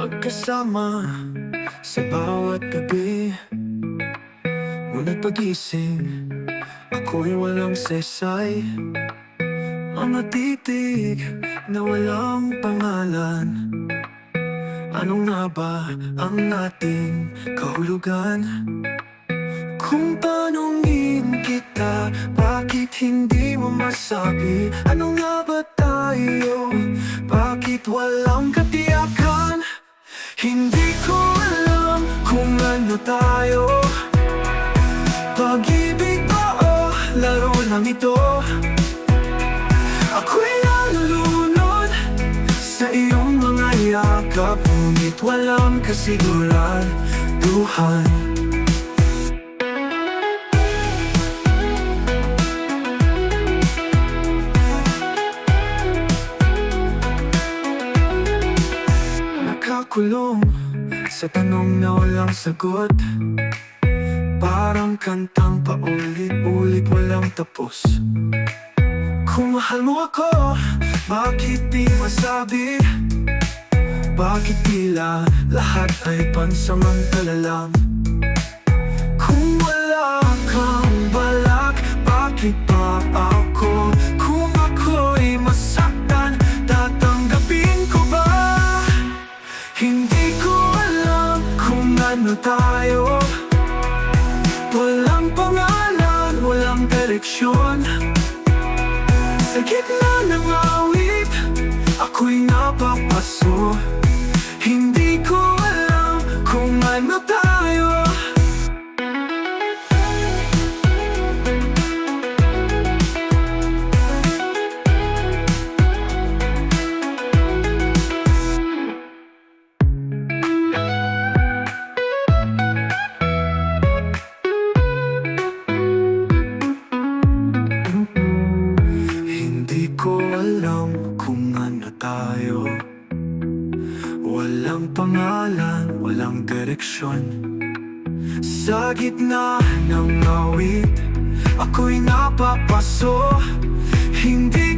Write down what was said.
Pagkasama sa bawat gabi, ngunit pagising, ako'y walang sesay. Mga titig na walang pangalan. Ano nga ba ang ating kahulugan? Kung tanungin kita, bakit hindi mo masabi? Ano nga ba tayo? Bakit walang katiyakan? Hindi ko alam kung ano tayo. Pag-ibig ba o laro lang ito? Ako'y nalulunod sa iyong mga yakap, ngunit walang kasiguraduhan. Nakakulong sa tanong na walang sagot, parang kantang paulit-ulit walang tapos. Kung mahal mo ako, bakit di masabi? Bakit tila lahat ay pansamantala lang? Kung wala kang balak, bakit pa ako? Kung ako'y masaktan, tatanggapin ko ba? Hindi ko alam kung ano tayo. Walang pangalan, walang direksyon. Sa gitna ng awit, ako'y napapaso. Hindi ko alam kung ano tayo. Hindi ko alam kung ano tayo. Walang pangalan, walang direksyon. Sa gitna ng awit, ako'y napapaso. Hindi